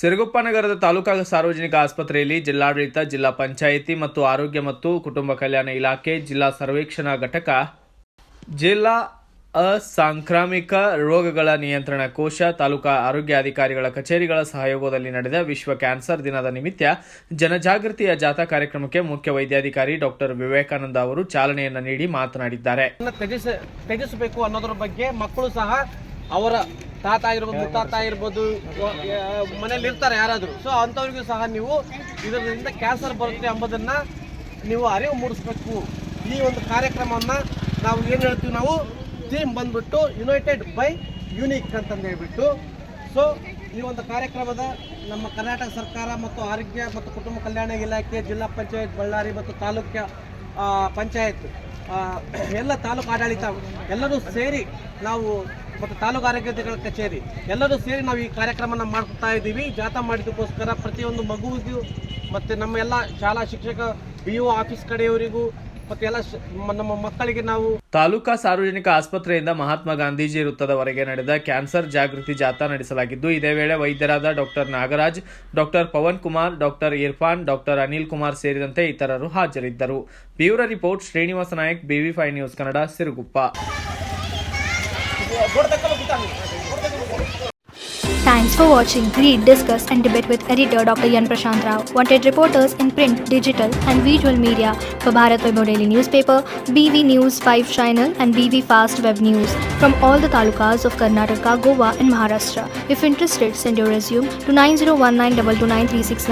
ಸಿರುಗುಪ್ಪ ನಗರದ ತಾಲೂಕಾ ಸಾರ್ವಜನಿಕ ಆಸ್ಪತ್ರೆಯಲ್ಲಿ ಜಿಲ್ಲಾಡಳಿತ, ಜಿಲ್ಲಾ ಪಂಚಾಯಿತಿ ಮತ್ತು ಆರೋಗ್ಯ ಮತ್ತು ಕುಟುಂಬ ಕಲ್ಯಾಣ ಇಲಾಖೆ, ಜಿಲ್ಲಾ ಸರ್ವೇಕ್ಷಣಾ ಘಟಕ, ಜಿಲ್ಲಾ ಅಸಾಂಕ್ರಾಮಿಕ ರೋಗಗಳ ನಿಯಂತ್ರಣ ಕೋಶ, ತಾಲೂಕಾ ಆರೋಗ್ಯಾಧಿಕಾರಿಗಳ ಕಚೇರಿಗಳ ಸಹಯೋಗದಲ್ಲಿ ನಡೆದ ವಿಶ್ವ ಕ್ಯಾನ್ಸರ್ ದಿನದ ನಿಮಿತ್ತ ಜನಜಾಗೃತಿಯ ಜಾಥಾ ಕಾರ್ಯಕ್ರಮಕ್ಕೆ ಮುಖ್ಯ ವೈದ್ಯಾಧಿಕಾರಿ ಡಾಕ್ಟರ್ ವಿವೇಕಾನಂದ ಅವರು ಚಾಲನೆಯನ್ನು ನೀಡಿ ಮಾತನಾಡಿದ್ದಾರೆ. ತ್ಯಜಿಸಬೇಕು ಅನ್ನೋದ್ರ ಬಗ್ಗೆ ಮಕ್ಕಳು ಸಹ ಅವರ ತಾತ ಆಗಿರ್ಬೋದು, ಮುತ್ತಾತ ಆಗಿರ್ಬೋದು, ಮನೇಲಿ ಇರ್ತಾರೆ ಯಾರಾದರೂ. ಸೊ ಅಂಥವ್ರಿಗೂ ಸಹ ನೀವು ಇದರಿಂದ ಕ್ಯಾನ್ಸರ್ ಬರುತ್ತೆ ಎಂಬುದನ್ನ ನೀವು ಅರಿವು ಮೂಡಿಸ್ಬೇಕು. ಈ ಒಂದು ಕಾರ್ಯಕ್ರಮವನ್ನು ನಾವು ಏನು ಹೇಳ್ತೀವಿ, ನಾವು ಥೀಮ್ ಬಂದ್ಬಿಟ್ಟು ಯುನೈಟೆಡ್ ಬೈ ಯೂನಿಕ್ ಅಂತಂದು ಹೇಳ್ಬಿಟ್ಟು. ಸೊ ಈ ಒಂದು ಕಾರ್ಯಕ್ರಮದ ನಮ್ಮ ಕರ್ನಾಟಕ ಸರ್ಕಾರ ಮತ್ತು ಆರೋಗ್ಯ ಮತ್ತು ಕುಟುಂಬ ಕಲ್ಯಾಣ ಇಲಾಖೆ, ಜಿಲ್ಲಾ ಪಂಚಾಯತ್ ಬಳ್ಳಾರಿ ಮತ್ತು ತಾಲೂಕು ಪಂಚಾಯತ್ ಎಲ್ಲ ತಾಲೂಕು ಆಡಳಿತ ಎಲ್ಲರೂ ಸೇರಿ ನಾವು ಮತ್ತು ತಾಲೂಕು ಆರೋಗ್ಯಾಧಿಕಾರಿಗಳ ಕಚೇರಿ ಎಲ್ಲರೂ ಸೇರಿ ನಾವು ಈ ಕಾರ್ಯಕ್ರಮನ ಮಾಡ್ತಾ ಇದ್ದೀವಿ. ಜಾಥಾ ಮಾಡಿದ್ದಕ್ಕೋಸ್ಕರ ಪ್ರತಿಯೊಂದು ಮಗುವಿಗೂ ಮತ್ತು ನಮ್ಮ ಎಲ್ಲ ಶಾಲಾ ಶಿಕ್ಷಕ BO ಆಫೀಸ್ ಕಡೆಯವರಿಗೂ ಮತ್ತು ಎಲ್ಲ ನಮ್ಮ ಮಕ್ಕಳಿಗೆ ನಾವು ತಾಲೂಕಾ ಸಾರ್ವಜನಿಕ ಆಸ್ಪತ್ರೆಯಿಂದ ಮಹಾತ್ಮ ಗಾಂಧೀಜಿ ವೃತ್ತದವರೆಗೆ ನಡೆದ ಕ್ಯಾನ್ಸರ್ ಜಾಗೃತಿ ಜಾಥಾ ನಡೆಸಲಾಗಿದ್ದು, ಇದೇ ವೇಳೆ ವೈದ್ಯರಾದ doctor Nagaraj, doctor Pavan Kumar, doctor Irfan, doctor Anil Kumar ಸೇರಿದಂತೆ ಇತರರು ಹಾಜರಿದ್ದರು. Bureau report Srinivasa Nayak, BV5 news Kannada, Siruguppa. Thanks for watching Read, Discuss and Debate with editor Dr. Yan Prashant Rao. Wanted reporters in print, digital and visual media for Bharat Vaibhav Daily Newspaper, BV News 5 Channel and BV Fast Web News from all the talukas of Karnataka, Goa and Maharashtra. If interested, send your resume to 9019229369.